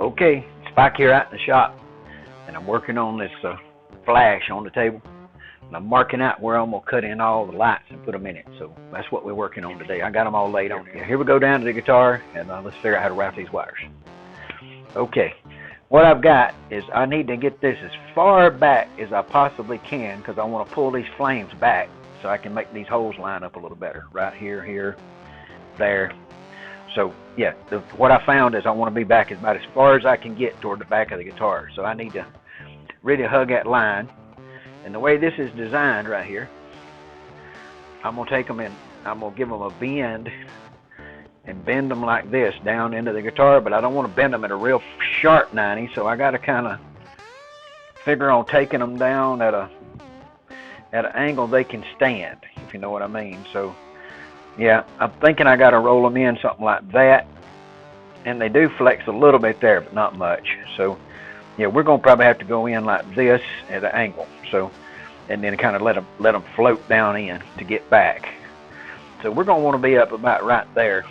Okay, it's back here out in the shop, and I'm working on this flash on the table, and I'm marking out where I'm going to cut in all the lights and put them in it. So that's what we're working on today. I got them all laid on here. Here we go down to the guitar, and let's figure out how to route these wires. Okay, what I've got is I need to get this as far back as I possibly can because I want to pull these flames back so I can make these holes line up a little better. Right here, here, there. So yeah, what I found is I want to be back about as far as I can get toward the back of the guitar. So I need to really hug that line. And the way this is designed right here, I'm going to take them and I'm going to give them a bend and bend them like this down into the guitar, but I don't want to bend them at a real sharp 90, so I got to kind of figure on taking them down at an angle they can stand, if you know what I mean. So yeah, I'm thinking I got to roll them in something like that, and they do flex a little bit there, but not much. So yeah, we're going to probably have to go in like this at an angle, so, and then kind of let them float down in to get back. So we're going to want to be up about right there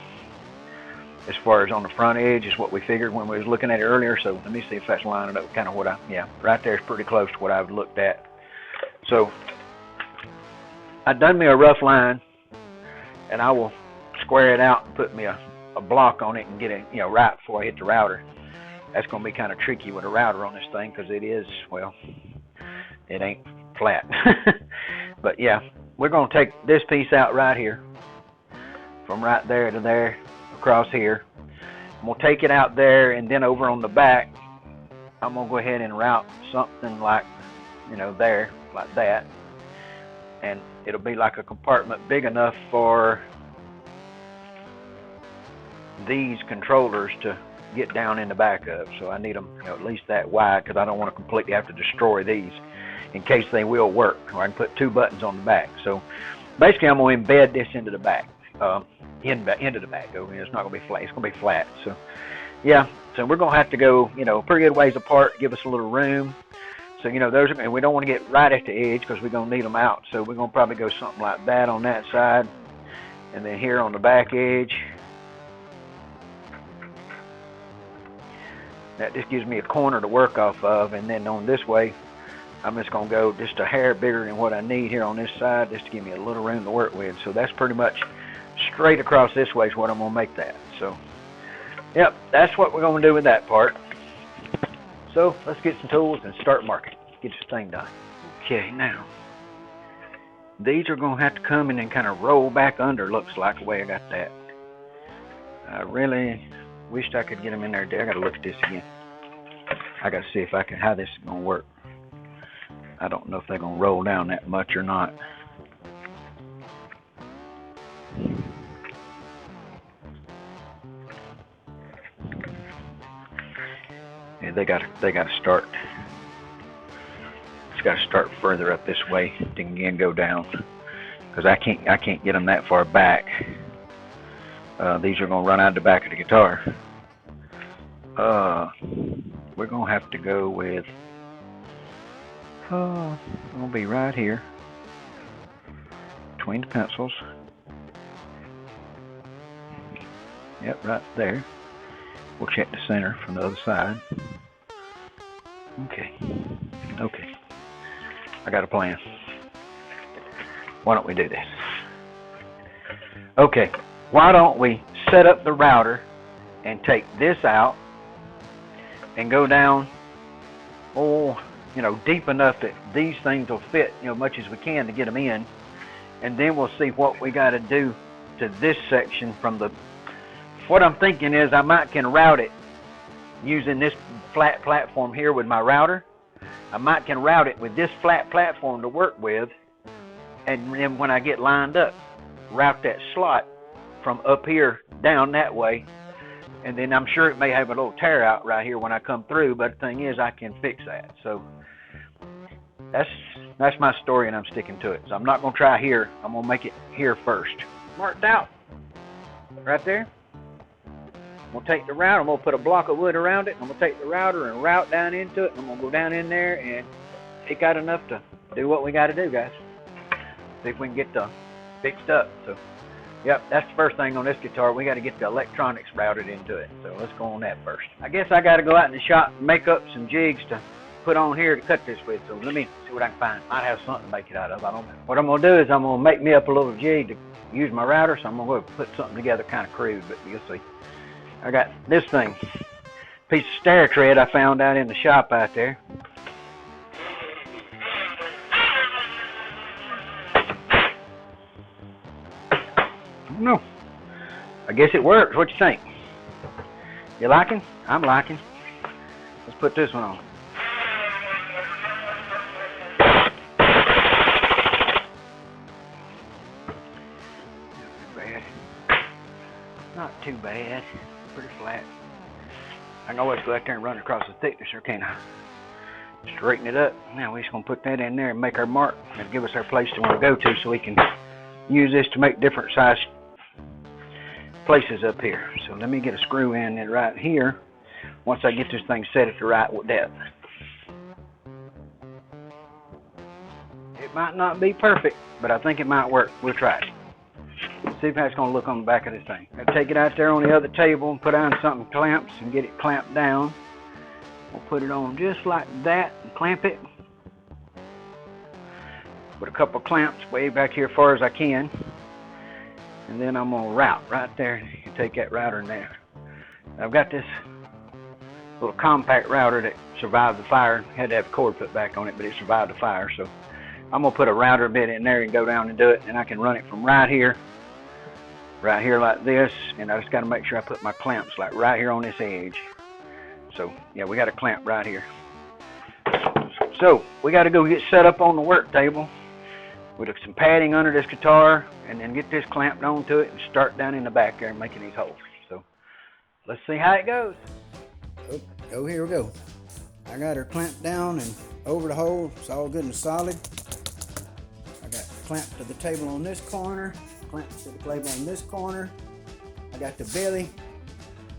as far as on the front edge is what we figured when we was looking at it earlier. So let me see if that's lining up kind of what right there is pretty close to what I've looked at. So I done me a rough line, and I will square it out and put me a block on it and get it, right before I hit the router. That's going to be kind of tricky with a router on this thing because it is, well, it ain't flat. But yeah, we're going to take this piece out right here, from right there to there, across here. I'm going to take it out there, and then over on the back, I'm going to go ahead and route something like, there, like that. And it'll be like a compartment big enough for these controllers to get down in the back of. So I need them at least that wide because I don't want to completely have to destroy these in case they will work. Or I can put 2 buttons on the back. So basically I'm going to embed this into the back, into the back. It's not going to be flat. It's going to be flat. So yeah, so we're going to have to go pretty good ways apart, give us a little room. So, those are, and we don't want to get right at the edge because we're going to need them out. So we're going to probably go something like that on that side. And then here on the back edge, that just gives me a corner to work off of. And then on this way, I'm just going to go just a hair bigger than what I need here on this side just to give me a little room to work with. So that's pretty much straight across this way is what I'm going to make that. So, yep, that's what we're going to do with that part. So let's get some tools and start marking. Get this thing done. Okay, now these are going to have to come in and kind of roll back under, looks like, the way I got that. I really wished I could get them in there. I got to look at this again. I got to see if I can, how this is going to work. I don't know if they're going to roll down that much or not. Yeah, they got to start. It's got to start further up this way to again go down because I can't get them that far back. These are going to run out the back of the guitar. We're going to have to go with. I'm going to be right here between the pencils. Yep, right there. We'll check the center from the other side. Okay. I got a plan. Why don't we do this? Okay. Why don't we set up the router and take this out and go down, deep enough that these things will fit, much as we can to get them in, and then we'll see what we got to do to this section from the. What I'm thinking is I might can route it using this flat platform here with my router. I might can route it with this flat platform to work with, and then when I get lined up, route that slot from up here down that way, and then I'm sure it may have a little tear out right here when I come through, but the thing is I can fix that. So that's my story, and I'm sticking to it. So I'm not going to try here. I'm going to make it here first. Marked out right there. I'm going to take the router, I'm going to put a block of wood around it, I'm going to take the router and route down into it, and I'm going to go down in there and take out enough to do what we got to do, guys. See if we can get fixed up. So Yep, that's the first thing on this guitar. We got to get the electronics routed into it. So let's go on that first. I guess I got to go out in the shop and make up some jigs to put on here to cut this with. So let me see what I can find. Might have something to make it out of. I don't know. What I'm going to do is I'm going to make me up a little jig to use my router. So I'm going to put something together kind of crude, but you'll see. I got this thing. Piece of stair tread I found out in the shop out there. No, I guess it works. What you think? You liking? I'm liking. Let's put this one on. Not too bad. Not too bad. Pretty flat. I can always go out there and run across the thicknesser, can't I? Straighten it up. Now we're just going to put that in there and make our mark and give us our place to want to go to so we can use this to make different size places up here. So let me get a screw in it right here once I get this thing set at the right depth. It might not be perfect, but I think it might work. We'll try it. See if that's going to look on the back of this thing. I'll take it out there on the other table and put on something clamps and get it clamped down. We'll put it on just like that and clamp it. Put a couple clamps way back here as far as I can. And then I'm going to route right there. You can take that router in there. I've got this little compact router that survived the fire. Had to have a cord put back on it, but it survived the fire. So I'm going to put a router bit in there and go down and do it. And I can run it from right here like this. And I just got to make sure I put my clamps like right here on this edge. So yeah, we got a clamp right here. So we got to go get set up on the work table with some padding under this guitar and then get this clamped onto it and start down in the back there and making these holes. So let's see how it goes. Oh, here we go. I got her clamped down and over the hole. It's all good and solid. I got clamped to the table on this corner, clamped to the table on this corner. I got the belly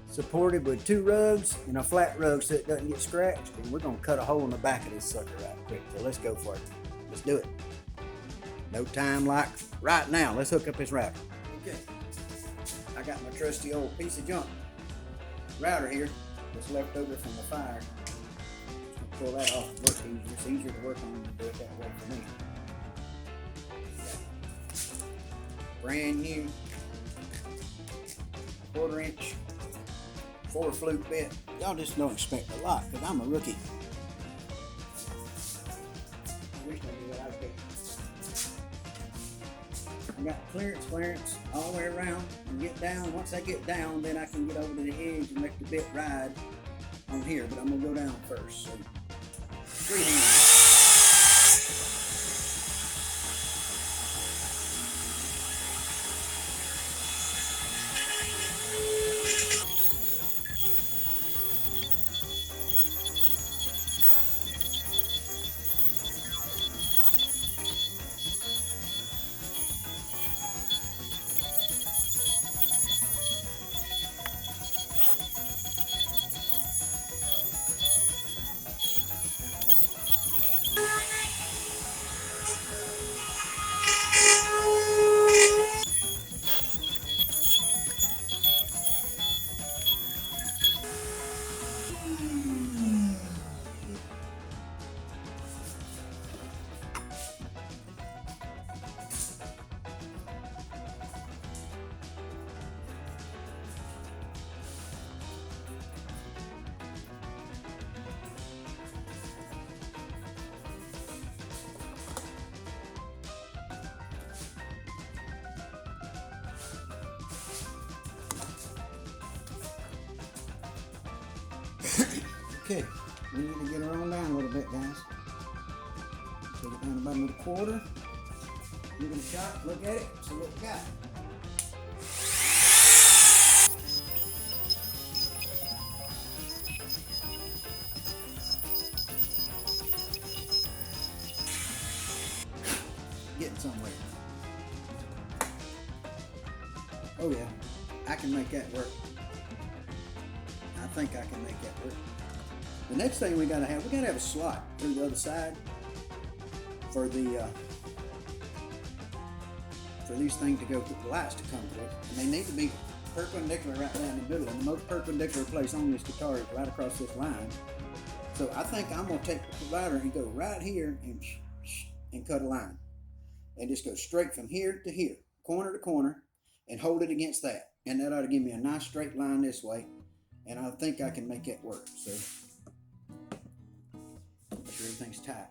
supported with 2 rugs and a flat rug so it doesn't get scratched. And we're going to cut a hole in the back of this sucker right quick. So let's go for it. Let's do it. No time like right now. Let's hook up this router. Okay. I got my trusty old piece of junk router here that's left over from the fire. Just pull that off. Work easier. It's easier to work on than do it that way for me. Brand new 1/4 inch 4 flute bit. Y'all just don't expect a lot because I'm a rookie. I wish I knew what I was doing. I got clearance all the way around and get down. Once I get down, then I can get over to the edge and make the bit ride on here. But I'm gonna go down first. So, freehand. Okay, we need to get her on down a little bit, guys. Take it down the bottom of the 1/4. Give it a shot, look at it, see what we got. Getting somewhere. Oh yeah, I can make that work. I think I can make that work. The next thing we gotta have a slot through the other side for for these things to go, the lights to come through. And they need to be perpendicular right down the middle. And the most perpendicular place on this guitar is right across this line. So I think I'm going to take the provider and go right here and cut a line. And just go straight from here to here, corner to corner, and hold it against that. And that ought to give me a nice straight line this way. And I think I can make that work. So make sure everything's tight.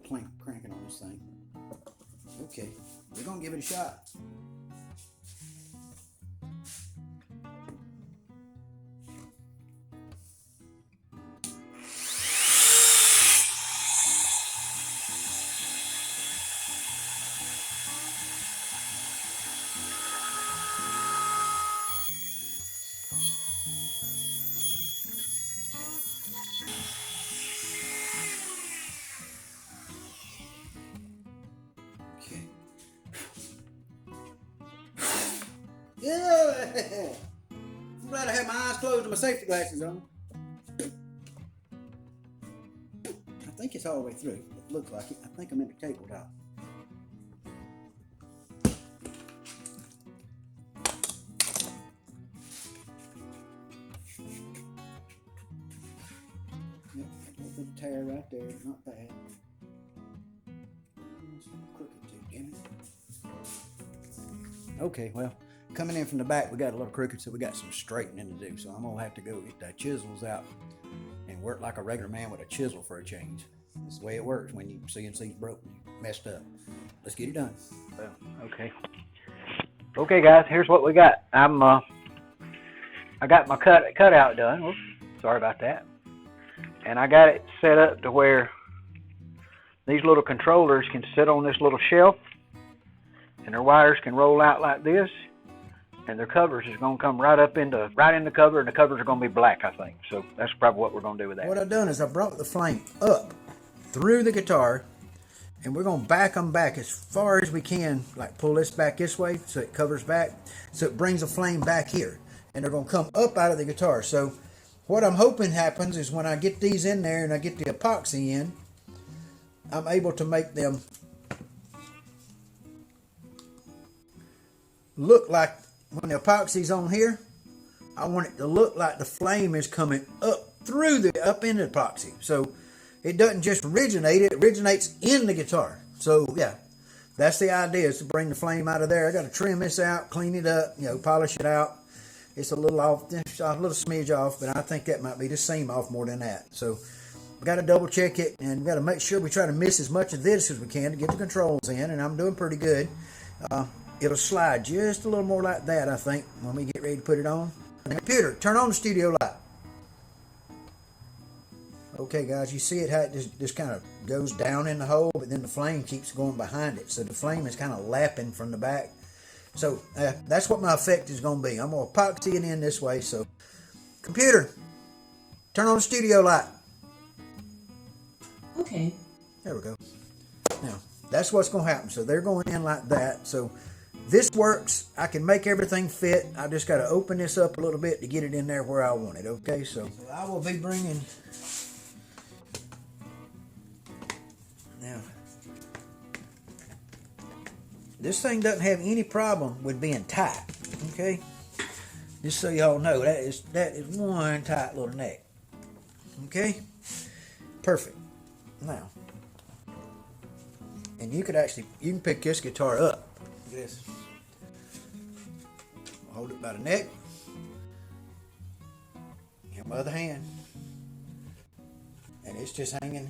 Cranking on this thing. Okay, we're going to give it a shot. Yeah! I'm glad I had my eyes closed and my safety glasses on. I think it's all the way through. It looks like it. I think I'm in the tabletop. Yep, a little bit of tear right there. Not bad. Crooked too, damn it. Okay, well. Coming in from the back, we got a little crooked, so we got some straightening to do. So I'm gonna have to go get the chisels out and work like a regular man with a chisel for a change. That's the way it works when you CNC's broken, messed up. Let's get it done. Well, okay. Okay, guys, here's what we got. I got my cutout done. Oops, sorry about that. And I got it set up to where these little controllers can sit on this little shelf, and their wires can roll out like this. And their covers is going to come right in the cover, and the covers are going to be black, I think. So that's probably what we're going to do with that. What I've done is I brought the flame up through the guitar, and we're going to back them back as far as we can, like pull this back this way so it covers back, so it brings the flame back here. And they're going to come up out of the guitar. So what I'm hoping happens is when I get these in there and I get the epoxy in, I'm able to make them look like, when the epoxy's on here, I want it to look like the flame is coming up in the epoxy. So it doesn't just originate, it originates in the guitar. So yeah, that's the idea, is to bring the flame out of there. I got to trim this out, clean it up, polish it out. It's a little off, a little smidge off, but I think that might be the seam off more than that. So we got to double check it, and we got to make sure we try to miss as much of this as we can to get the controls in, and I'm doing pretty good. It'll slide just a little more like that, I think, when we get ready to put it on. Computer, turn on the studio light. Okay, guys, you see it, how it just kind of goes down in the hole, but then the flame keeps going behind it. So the flame is kind of lapping from the back. So that's what my effect is going to be. I'm going to epoxy it in this way. So, computer, turn on the studio light. Okay. There we go. Now, that's what's going to happen. So they're going in like that. So this works. I can make everything fit. I just got to open this up a little bit to get it in there where I want it. Okay, so I will be bringing... Now, this thing doesn't have any problem with being tight. Okay, just so y'all know, that is one tight little neck. Okay, perfect. Now, and you can pick this guitar up. Look at this. Hold it by the neck. Here, my other hand, and it's just hanging.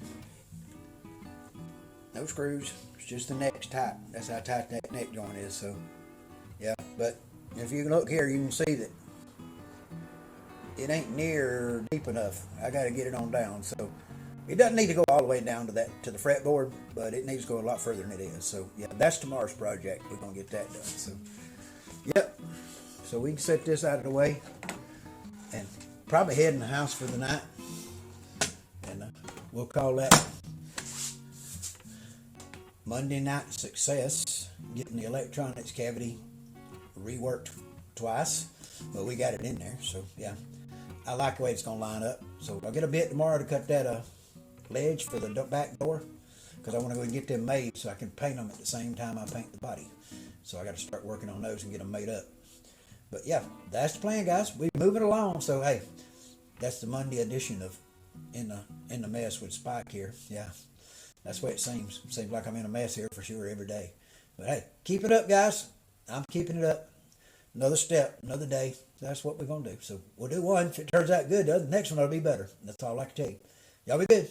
No screws. It's just the neck's tight. That's how tight that neck joint is. So, yeah. But if you look here, you can see that it ain't near deep enough. I got to get it on down. So it doesn't need to go all the way down to the fretboard, but it needs to go a lot further than it is. So yeah, that's tomorrow's project. We're gonna get that done. So, yep. So we can set this out of the way and probably head in the house for the night, and we'll call that Monday night success, getting the electronics cavity reworked twice, but we got it in there. So yeah, I like the way it's gonna line up. So I'll get a bit tomorrow to cut that ledge for the back door, because I want to go and get them made so I can paint them at the same time I paint the body. So I got to start working on those and get them made up. But yeah, that's the plan, guys. We're moving along. So hey, that's the Monday edition of in the mess with Spike here. Yeah, that's the way it seems. It seems like I'm in a mess here for sure every day. But hey, keep it up, guys. I'm keeping it up. Another step, another day. That's what we're gonna do. So we'll do one. If it turns out good, the next one will be better. That's all I can tell you. Y'all be good.